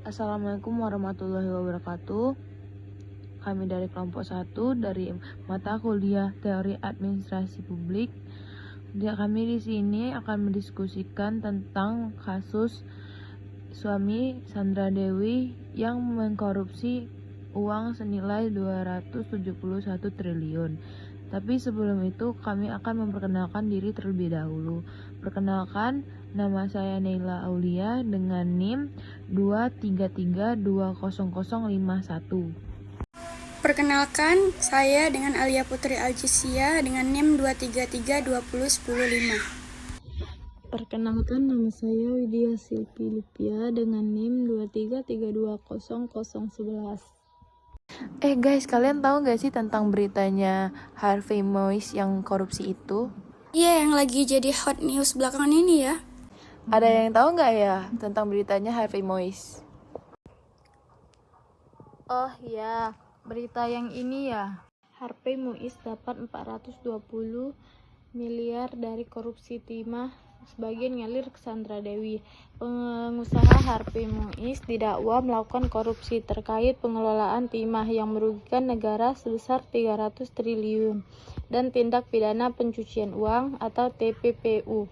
Assalamualaikum warahmatullahi wabarakatuh. Kami dari kelompok 1 dari mata kuliah Teori Administrasi Publik. Kami di sini akan mendiskusikan tentang kasus suami Sandra Dewi yang mengkorupsi uang senilai 271 triliun. Tapi sebelum itu kami akan memperkenalkan diri terlebih dahulu. Perkenalkan, nama saya Neila Aulia dengan NIM 233200051. Perkenalkan, saya dengan Alia Putri Aljisia dengan NIM 233201005. Perkenalkan, nama saya Widya Silpi Lupia dengan NIM 233200011. Guys, kalian tahu gak sih tentang beritanya Harvey Moise yang korupsi itu? Iya, yang lagi jadi hot news belakangan ini ya. Ada yang tahu gak ya tentang beritanya Harvey Moise? Oh ya, berita yang ini ya. Harvey Moise dapat 420 miliar dari korupsi timah, sebagian ngalir ke Sandra Dewi. Pengusaha Harvey Moise didakwa melakukan korupsi terkait pengelolaan timah yang merugikan negara sebesar 300 triliun dan tindak pidana pencucian uang atau TPPU.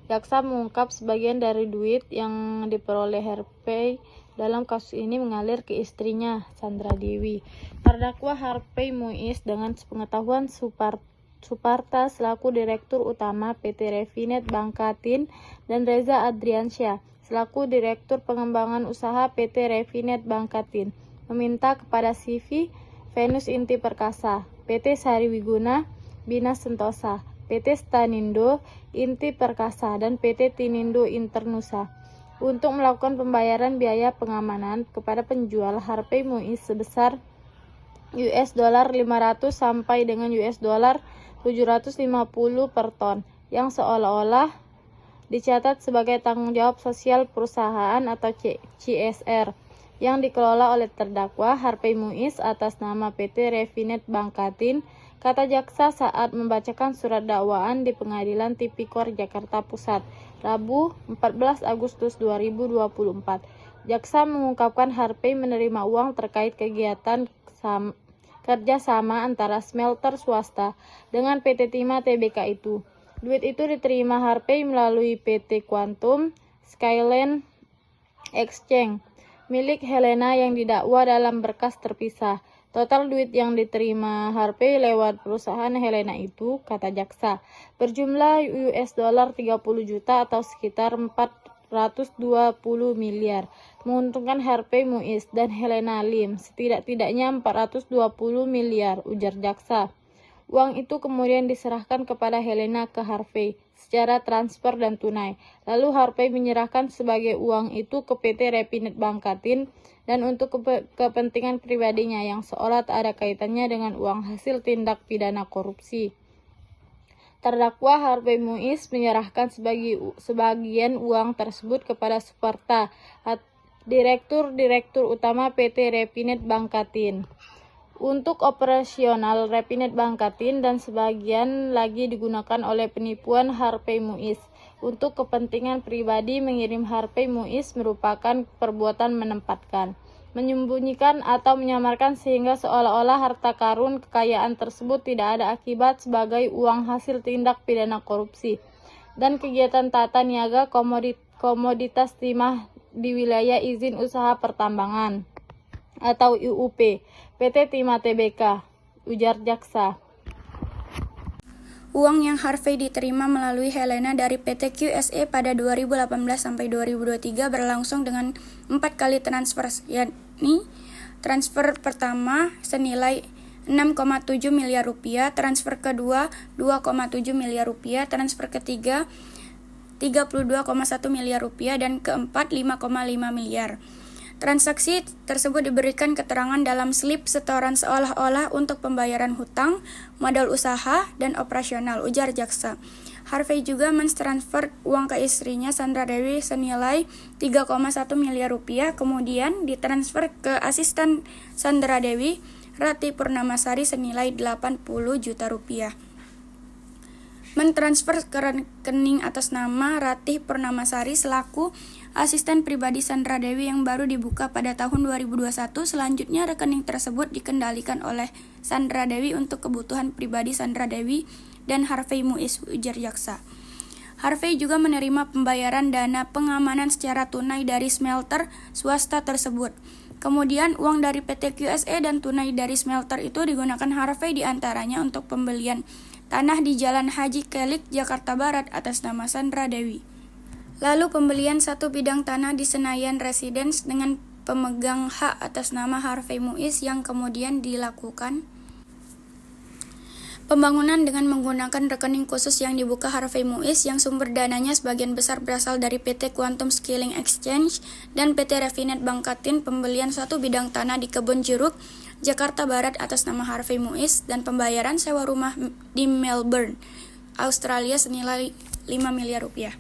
Jaksa mengungkap sebagian dari duit yang diperoleh Harvey dalam kasus ini mengalir ke istrinya, Sandra Dewi. Terdakwa Harvey Moise dengan sepengetahuan Suparta selaku Direktur Utama PT Refinet Bangkatin dan Reza Adriansyah selaku Direktur Pengembangan Usaha PT Refinet Bangkatin meminta kepada CV Venus Inti Perkasa, PT Sari Wiguna, Bina Sentosa, PT Stanindo Inti Perkasa, dan PT Tinindo Internusa untuk melakukan pembayaran biaya pengamanan kepada penjual Harvey Moise sebesar $500 sampai dengan $750 per ton yang seolah-olah dicatat sebagai tanggung jawab sosial perusahaan atau CSR yang dikelola oleh terdakwa Harvey Moise atas nama PT Refinet Bangkatin, kata jaksa saat membacakan surat dakwaan di Pengadilan Tipikor Jakarta Pusat, Rabu 14 Agustus 2024. Jaksa mengungkapkan Harvey menerima uang terkait kegiatan kerjasama antara smelter swasta dengan PT Timah Tbk itu. Duit itu diterima Harvey melalui PT Quantum Skyline Exchange milik Helena yang didakwa dalam berkas terpisah. Total duit yang diterima Harvey lewat perusahaan Helena itu, kata jaksa, berjumlah $30 juta atau sekitar 420 miliar, menguntungkan Harvey Moise dan Helena Lim setidak-tidaknya 420 miliar, ujar jaksa. Uang itu kemudian diserahkan kepada Helena ke Harvey secara transfer dan tunai. Lalu Harvey menyerahkan sebagai uang itu ke PT Refinet Bangkatin dan untuk kepentingan pribadinya yang seolah tak ada kaitannya dengan uang hasil tindak pidana korupsi. Terdakwa Harvey Moise menyerahkan sebagian uang tersebut kepada Suparta, Direktur Utama PT Refinet Bangkatin, untuk operasional Refinet Bangkatin, dan sebagian lagi digunakan oleh penipuan Harvey Moise. Untuk kepentingan pribadi mengirim Harvey Moise merupakan perbuatan menempatkan, menyembunyikan atau menyamarkan sehingga seolah-olah harta karun kekayaan tersebut tidak ada akibat sebagai uang hasil tindak pidana korupsi dan kegiatan tata niaga komoditas timah di wilayah izin usaha pertambangan atau IUP PT Timah Tbk, ujar jaksa. Uang yang Harvey diterima melalui Helena dari PT QSE pada 2018 sampai 2023 berlangsung dengan 4 kali transfer, yakni transfer pertama senilai 6,7 miliar rupiah, transfer kedua 2,7 miliar rupiah, transfer ketiga 32,1 miliar rupiah, dan keempat 5,5 miliar. Transaksi tersebut diberikan keterangan dalam slip setoran seolah-olah untuk pembayaran hutang, modal usaha, dan operasional, ujar jaksa. Harvey juga mentransfer uang ke istrinya Sandra Dewi senilai 3,1 miliar rupiah, kemudian ditransfer ke asisten Sandra Dewi, Rati Purnamasari senilai 80 juta rupiah. Mentransfer ke rekening atas nama Ratih Purnamasari selaku asisten pribadi Sandra Dewi yang baru dibuka pada tahun 2021. Selanjutnya, rekening tersebut dikendalikan oleh Sandra Dewi untuk kebutuhan pribadi Sandra Dewi dan Harvey Muiz, ujar jaksa. Harvey juga menerima pembayaran dana pengamanan secara tunai dari smelter swasta tersebut. Kemudian, uang dari PT QSE dan tunai dari smelter itu digunakan Harvey diantaranya untuk pembelian tanah di Jalan Haji Kelik, Jakarta Barat atas nama Sandra Dewi. Lalu pembelian satu bidang tanah di Senayan Residence dengan pemegang hak atas nama Harvey Muiz yang kemudian dilakukan pembangunan dengan menggunakan rekening khusus yang dibuka Harvey Muiz yang sumber dananya sebagian besar berasal dari PT Quantum Skilling Exchange dan PT Refinet Bangkatin. Pembelian satu bidang tanah di Kebon Jeruk, Jakarta Barat atas nama Harvey Muiz dan pembayaran sewa rumah di Melbourne, Australia senilai 5 miliar rupiah.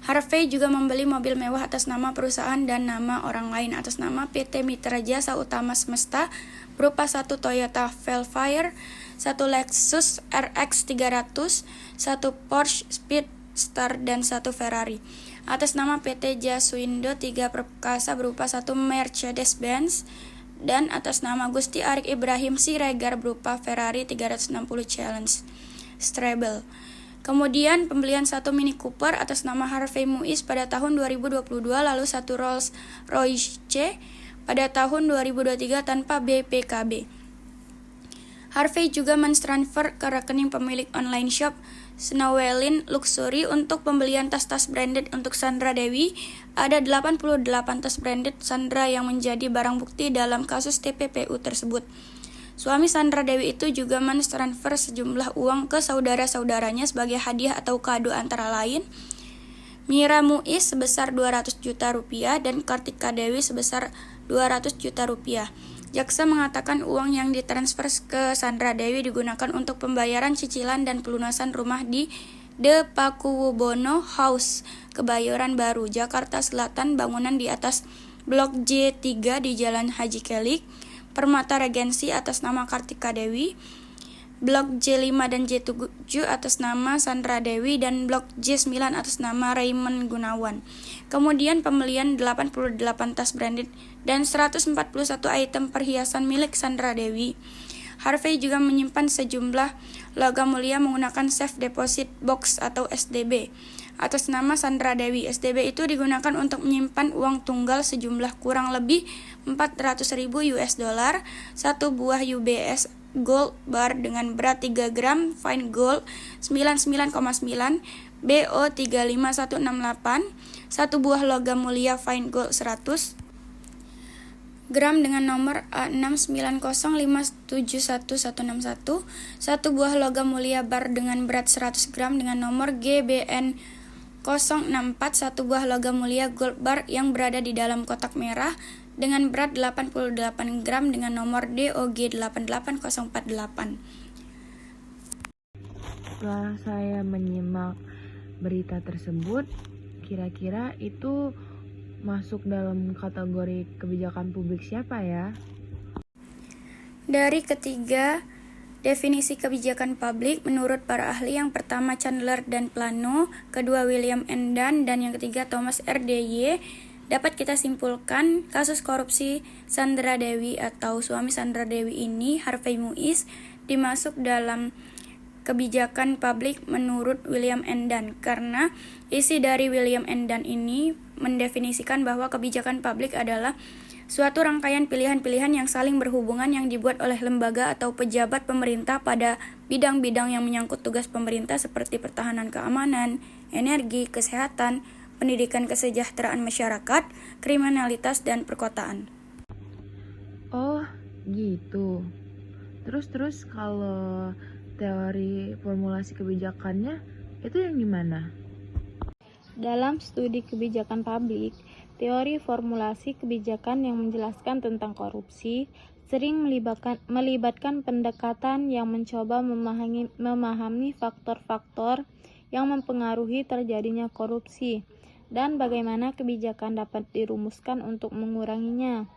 Harvey juga membeli mobil mewah atas nama perusahaan dan nama orang lain atas nama PT Mitra Jasa Utama Semesta berupa satu Toyota Velfire, satu Lexus RX 300, satu Porsche Speedster dan satu Ferrari. Atas nama PT Jaswindo 3 Perkasa berupa satu Mercedes-Benz dan atas nama Gusti Arik Ibrahim Siregar berupa Ferrari 360 Challenge Stable. Kemudian pembelian satu Mini Cooper atas nama Harvey Muiz pada tahun 2022, lalu satu Rolls Royce pada tahun 2023 tanpa BPKB. Harvey juga mentransfer ke rekening pemilik online shop Snowellin Luxury untuk pembelian tas-tas branded untuk Sandra Dewi. Ada 88 tas branded Sandra yang menjadi barang bukti dalam kasus TPPU tersebut. Suami Sandra Dewi itu juga mentransfer sejumlah uang ke saudara-saudaranya sebagai hadiah atau kado antara lain Mira Muiz sebesar 200 juta rupiah dan Kartika Dewi sebesar 200 juta rupiah. Jaksa mengatakan uang yang ditransfer ke Sandra Dewi digunakan untuk pembayaran cicilan dan pelunasan rumah di The Pakuwubono House, Kebayoran Baru, Jakarta Selatan, bangunan di atas Blok J3 di Jalan Haji Kelik, Permata Regensi atas nama Kartika Dewi, Blok J5 dan J7 atas nama Sandra Dewi, dan Blok J9 atas nama Raymond Gunawan. Kemudian pembelian 88 tas branded dan 141 item perhiasan milik Sandra Dewi. Harvey juga menyimpan sejumlah logam mulia menggunakan safe deposit box atau SDB atas nama Sandra Dewi. SDB itu digunakan untuk menyimpan uang tunggal sejumlah kurang lebih 400.000 US dollar, satu buah UBS gold bar dengan berat 3 gram fine gold 99,9 BO 35168, satu buah logam mulia fine gold 100 gram dengan nomor A690571161, satu buah logam mulia bar dengan berat 100 gram dengan nomor GBN 064, satu buah logam mulia gold bar yang berada di dalam kotak merah dengan berat 88 gram dengan nomor DOG 88048. Setelah saya menyimak berita tersebut, kira-kira itu masuk dalam kategori kebijakan publik siapa ya? Dari ketiga definisi kebijakan publik menurut para ahli, yang pertama Chandler dan Plano, kedua William N. Dunn, dan yang ketiga Thomas R.D.Y., dapat kita simpulkan kasus korupsi Sandra Dewi atau suami Sandra Dewi ini, Harvey Muiz, dimasuk dalam kebijakan publik menurut William N. Dunn, karena isi dari William N. Dunn ini mendefinisikan bahwa kebijakan publik adalah suatu rangkaian pilihan-pilihan yang saling berhubungan yang dibuat oleh lembaga atau pejabat pemerintah pada bidang-bidang yang menyangkut tugas pemerintah seperti pertahanan keamanan, energi, kesehatan, pendidikan, kesejahteraan masyarakat, kriminalitas, dan perkotaan. Oh, gitu. Terus kalau teori formulasi kebijakannya itu yang gimana? Dalam studi kebijakan publik, teori formulasi kebijakan yang menjelaskan tentang korupsi sering melibatkan pendekatan yang mencoba memahami faktor-faktor yang mempengaruhi terjadinya korupsi dan bagaimana kebijakan dapat dirumuskan untuk menguranginya.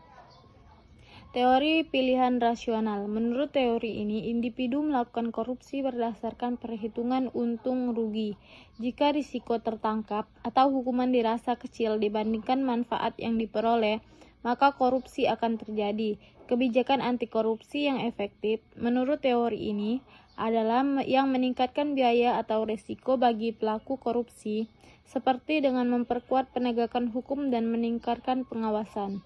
Teori pilihan rasional. Menurut teori ini, individu melakukan korupsi berdasarkan perhitungan untung rugi. Jika risiko tertangkap atau hukuman dirasa kecil dibandingkan manfaat yang diperoleh, maka korupsi akan terjadi. Kebijakan anti korupsi yang efektif, menurut teori ini, adalah yang meningkatkan biaya atau risiko bagi pelaku korupsi, seperti dengan memperkuat penegakan hukum dan meningkatkan pengawasan.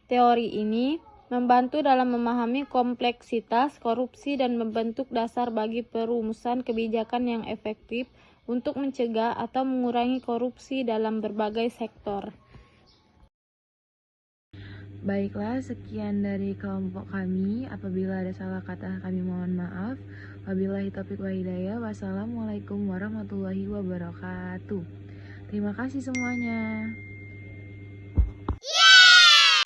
Teori ini membantu dalam memahami kompleksitas korupsi dan membentuk dasar bagi perumusan kebijakan yang efektif untuk mencegah atau mengurangi korupsi dalam berbagai sektor. Baiklah, sekian dari kelompok kami. Apabila ada salah kata, kami mohon maaf. Wabillahi taufiq wa hidayah. Wassalamualaikum warahmatullahi wabarakatuh. Terima kasih semuanya.